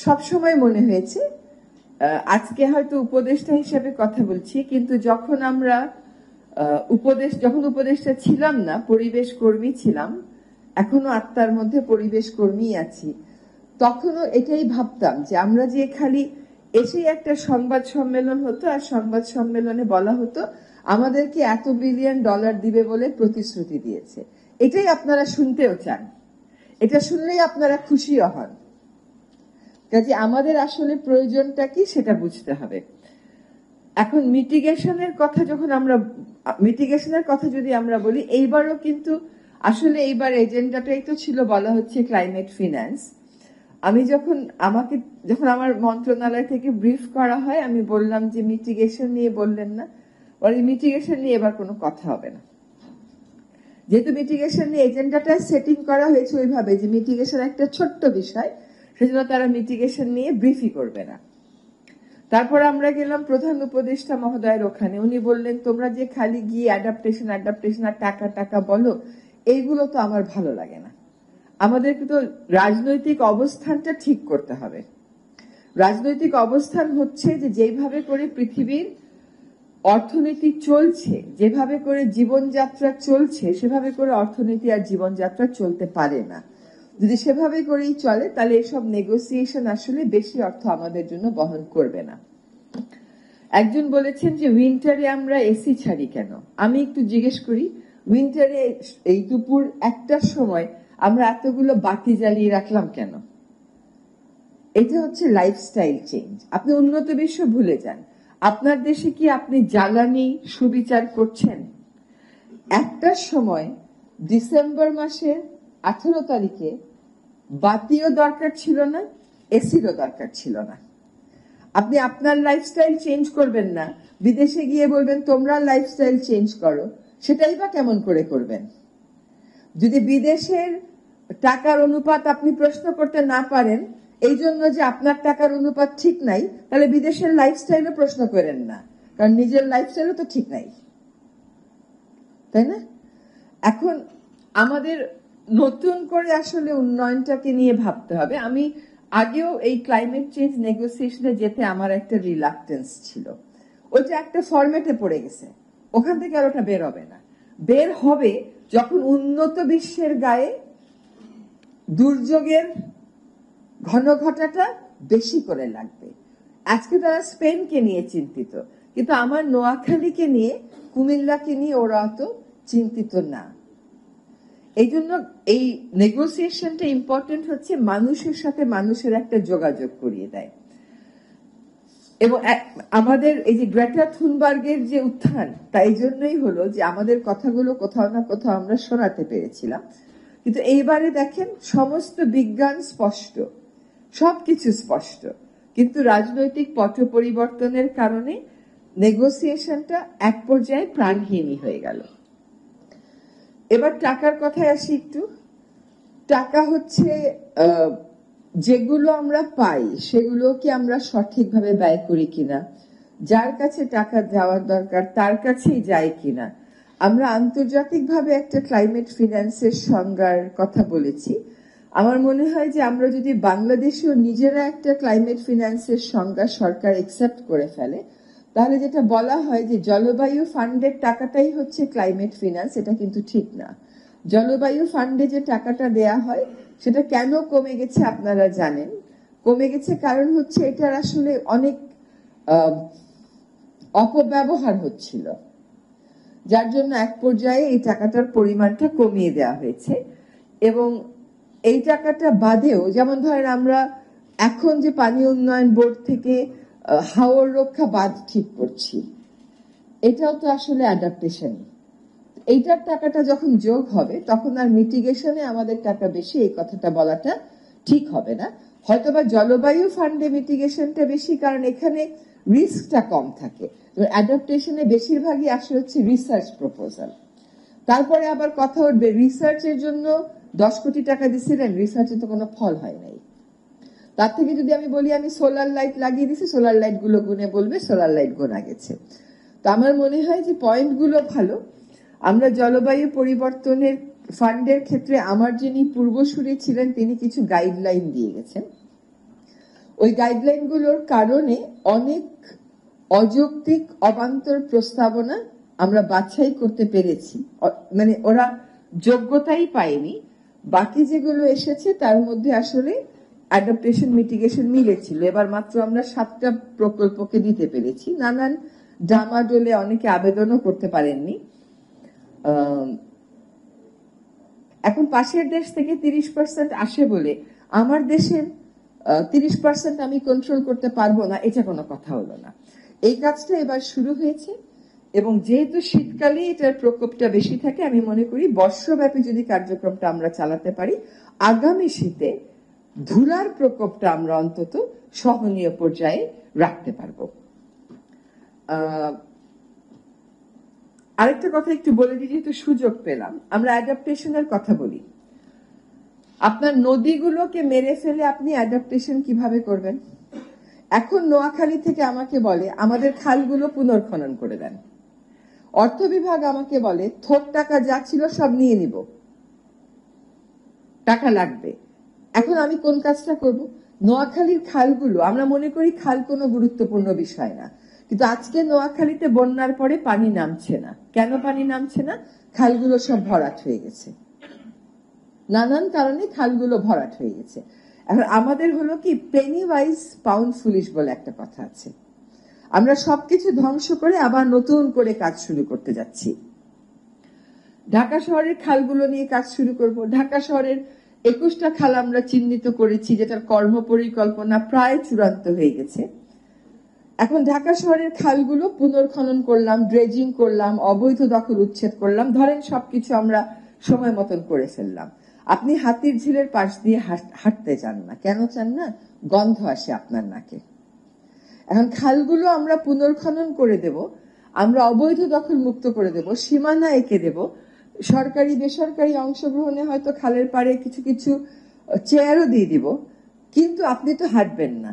সবসময় মনে হয়েছে, আজকে হয়তো উপদেষ্টা হিসেবে কথা বলছি, কিন্তু যখন আমরা যখন উপদেষ্টা ছিলাম না, পরিবেশ কর্মী ছিলাম, এখনো আত্মার মধ্যে পরিবেশ কর্মী আছি, তখনও এটাই ভাবতাম যে আমরা যে খালি এসেই একটা সংবাদ সম্মেলন হতো আর সংবাদ সম্মেলনে বলা হতো আমাদেরকে $1 বিলিয়ন দিবে বলে প্রতিশ্রুতি দিয়েছে। এটাই আপনারা শুনতেও চান, এটা শুনলেই আপনারা খুশিও হন। কাজে আমাদের আসলে প্রয়োজনটা কি সেটা বুঝতে হবে। এখন মিটিগেশনের কথা যদি আমরা বলি, এইবারও কিন্তু আসলে এইবার এজেন্ডাটাই তো ছিল, বলা হচ্ছে ক্লাইমেট ফিন্যান্স। আমি যখন আমার মন্ত্রণালয় থেকে ব্রিফ করা হয়, আমি বললাম যে মিটিগেশন নিয়ে বললেন না, বলে মিটিগেশন নিয়ে এবার কোনো কথা হবে না। যেহেতু মিটিগেশন নিয়ে এজেন্ডাটা সেটিং করা হয়েছে ওইভাবে যে মিটিগেশন একটা ছোট্ট বিষয়, সেজন্য তারা মিটিগেশন নিয়ে ব্রিফই করবে না। তারপর আমরা গেলাম প্রধান উপদেষ্টা মহোদয়ের ওখানে, উনি বললেন তোমরা যে খালি গিয়ে অ্যাডাপ্টেশন আর টাকা বলো, এইগুলো তো আমার ভালো লাগে না। আমাদেরকে তো রাজনৈতিক অবস্থানটা ঠিক করতে হবে। রাজনৈতিক অবস্থান হচ্ছে যে যেভাবে করে পৃথিবীর অর্থনীতি চলছে, যেভাবে করে জীবনযাত্রা চলছে, সেভাবে করে অর্থনীতি আর জীবনযাত্রা চলতে পারে না। যদি সেভাবে করেই চলে তাহলে এসব নেগোসিয়েশন আসলে বেশি অর্থ আমাদের জন্য বহন করবে না। একজন বলেছেন যে উইন্টারে আমরা এসি ছাড়ি কেন। আমি একটু জিজ্ঞেস করি, উইন্টারে এই দুপুর 1টার সময় আমরা এতগুলো বাতি জ্বালিয়ে রাখলাম কেন? এটা হচ্ছে লাইফস্টাইল চেঞ্জ। আপনি উন্নত বিশ্ব ভুলে যান। আপনার দেশে কি আপনি জ্বালানি সুবিচার করছেন? 1টার সময় ডিসেম্বর মাসের 18 তারিখে বাতিও দরকার ছিল না, এসিরও দরকার ছিল না। আপনি আপনার লাইফস্টাইল চেঞ্জ করবেন না, বিদেশে গিয়ে বলবেন তোমরা লাইফস্টাইল চেঞ্জ করো, সেটাই বা কেমন করে করবেন? যদি বিদেশের টাকার অনুপাত আপনি প্রশ্ন করতে না পারেন এই জন্য যে আপনার টাকার অনুপাত ঠিক নাই, তাহলে বিদেশের লাইফস্টাইলও প্রশ্ন করেন না, কারণ নিজের লাইফস্টাইলও তো ঠিক নাই, তাই না? এখন আমাদের নতুন করে আসলে উন্নয়নটাকে নিয়ে ভাবতে হবে। আমি আগেও এই ক্লাইমেট চেঞ্জ নেগোসিয়েশনে যেতে আমার একটা রিলাক্টেন্স ছিল, ওইটা একটা ফরম্যাটে পড়ে গেছে, ওখান থেকে আর ওটা বের হবে না। বের হবে যখন উন্নত বিশ্বের গায়ে দুর্যোগের ঘনঘটাটা বেশি করে লাগবে। আজকে তারা স্পেনকে নিয়ে চিন্তিত, কিন্তু আমার নোয়াখালীকে নিয়ে, কুমিল্লাকে নিয়ে ওরা অত চিন্তিত না। এই জন্য এই নেগোসিয়েশনটা ইম্পর্টেন্ট হচ্ছে, মানুষের সাথে মানুষের একটা যোগাযোগ করিয়ে দেয়। এবং আমাদের এই যে গ্রেটা থুনবার্গের যে উত্থান, তাই জন্যই হলো যে আমাদের কথাগুলো কোথাও না কোথাও আমরা শোনাতে পেরেছিলাম। কিন্তু এইবারে দেখেন সমস্ত বিজ্ঞান স্পষ্ট, সবকিছু স্পষ্ট, কিন্তু রাজনৈতিক পট পরিবর্তনের কারণে নেগোসিয়েশনটা এক পর্যায়ে প্রাণহীনই হয়ে গেল। এবার টাকার কথায় আসি একটু। টাকা হচ্ছে যেগুলো আমরা পাই সেগুলো কি আমরা সঠিকভাবে ব্যয় করি কিনা, যার কাছে টাকা যাওয়ার দরকার তার কাছেই যায় কিনা। আমরা আন্তর্জাতিকভাবে একটা ক্লাইমেট ফিন্যান্সের সংজ্ঞার কথা বলেছি। আমার মনে হয় যে আমরা যদি বাংলাদেশেও নিজেরা একটা ক্লাইমেট ফিন্যান্সের সংজ্ঞা সরকার একসেপ্ট করে ফেলে, তাহলে যেটা বলা হয় যে জলবায়ু ফান্ডের টাকাটাই হচ্ছে ক্লাইমেট ফিন্যান্স, এটা কিন্তু ঠিক না। জলবায়ু ফান্ডে যে টাকাটা দেয়া হয় সেটা কেন কমে গেছে আপনারা জানেন। কমে গেছে কারণ হচ্ছে এটার আসলে অনেক অপব্যবহার হচ্ছিল, যার জন্য এক পর্যায়ে এই টাকাটার পরিমাণটা কমিয়ে দেওয়া হয়েছে। এবং এই টাকাটা বাদেও, যেমন ধরেন আমরা এখন যে পানি উন্নয়ন বোর্ড থেকে হাওর রক্ষা বাঁধ ঠিক করছি, এটাও তো আসলে অ্যাডাপ্টেশন। এইটার টাকাটা যখন যোগ হবে তখন আর মিটিগেশনে আমাদের টাকা বেশি, এই কথাটা বলাটা ঠিক হবে না। হয়তোবা জলবায়ু ফান্ডে মিটিগেশনটা বেশি, কারণ এখানে রিস্কটা কম থাকে। অ্যাডাপ্টেশনে বেশিরভাগই আসে হচ্ছে রিসার্চ প্রপোজাল। তারপরে আবার কথা উঠবে রিসার্চের জন্য 10 কোটি টাকা দিছিলেন, রিসার্চে তো কোনো ফল হয় নাই। তার থেকে যদি আমি বলি আমি সোলার লাইট লাগিয়ে দিছি, সোলার লাইট গুলো গুনে বলবে সোলার লাইট গোনা গেছে। তো আমার মনে হয় যে পয়েন্টগুলো ভালো। আমরা জলবায়ু পরিবর্তনের ফান্ডের ক্ষেত্রে আমার যিনি পূর্বসূরি ছিলেন তিনি কিছু গাইডলাইন দিয়ে গেছেন, ওই গাইডলাইনগুলোর কারণে অনেক অযৌক্তিক অবান্তর প্রস্তাবনা আমরা বাছাই করতে পেরেছি, মানে ওরা যোগ্যতাই পায়নি। বাকি যেগুলো এসেছে তার মধ্যে আসলে অ্যাডাপ্টেশন মিটিগেশন মিলেছিল। এবার মাত্র আমরা 7টা প্রকল্পকে দিতে পেরেছি। নানান ডামাডোলে অনেকে আবেদনও করতে পারেননি। এখন পাশের দেশ থেকে 30% আসে বলে আমার দেশের 30% আমি কন্ট্রোল করতে পারবো না, এটা কোনো কথা হলো না। এই কাজটা এবার শুরু হয়েছে এবং যেহেতু শীতকালে এটার প্রকোপটা বেশি থাকে, আমি মনে করি বর্ষব্যাপী যদি কার্যক্রমটা আমরা চালাতে পারি, আগামী শীতে ধুলার প্রকোপটা আমরা অন্তত সহনীয় পর্যায়ে রাখতে পারবো। আরেকটা কথা একটু বলে দিই, যেহেতু সুযোগ পেলাম, আমরা অ্যাডাপ্টেশনের কথা বলি। আপনার নদীগুলোকে মেরে ফেলে আপনি অ্যাডাপ্টেশন কিভাবে করবেন? এখন নোয়াখালী থেকে আমাকে বলে আমাদের খালগুলো পুনর্খনন করে দেন। অর্থ বিভাগ আমাকে বলে থোক টাকা যা ছিল সব নিয়ে নিব, টাকা লাগবে। এখন আমি কোন কাজটা করব? নোয়াখালীর খালগুলো, আমরা মনে করি খাল কোনো গুরুত্বপূর্ণ বিষয় না, কিন্তু আজকে নোয়াখালীতে বন্যার পরে পানি নামছে না। কেন পানি নামছে না? খালগুলো সব ভরাট হয়ে গেছে, নানান কারণে খালগুলো ভরাট হয়ে গেছে। এখন আমাদের হলো কি, পেনি ওয়াইজ পাউন্ড ফুলিশ বলে একটা কথা আছে। আমরা সবকিছু ধ্বংস করে আবার নতুন করে কাজ শুরু করতে যাচ্ছি। ঢাকা শহরের খালগুলো নিয়ে কাজ শুরু করব। ঢাকা শহরের 21টা খাল আমরা চিহ্নিত করেছি, যেটার কর্ম পরিকল্পনা প্রায় চূড়ান্ত হয়ে গেছে। এখন ঢাকা শহরের খালগুলো পুনর্খনন করলাম, ড্রেজিং করলাম, অবৈধ দখল উচ্ছেদ করলাম, ধরেন সবকিছু আমরা সময় মতন করে ফেললাম। আপনি হাতির ঝিলের পাশ দিয়ে হাঁটতে চান না, কেন চান না? গন্ধ আসে আপনার নাকে। এখন খালগুলো আমরা পুনর্খনন করে দেব, আমরা অবৈধ দখল মুক্ত করে দেব, সীমানা এঁকে দেব, সরকারি বেসরকারি অংশগ্রহণে হয়তো খালের পাড়ে কিছু কিছু চেয়ারও দিয়ে দিব, কিন্তু আপনি তো হাঁটবেন না,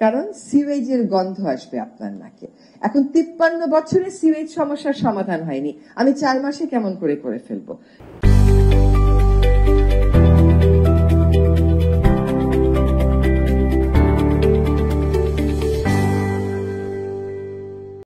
কারণ সিওয়েজের গন্ধ আসবে আপনার নাকে। এখন 53 বছরে সিওয়েজ সমস্যার সমাধান হয়নি, আমি 4 মাসে কেমন করে ফেলবো?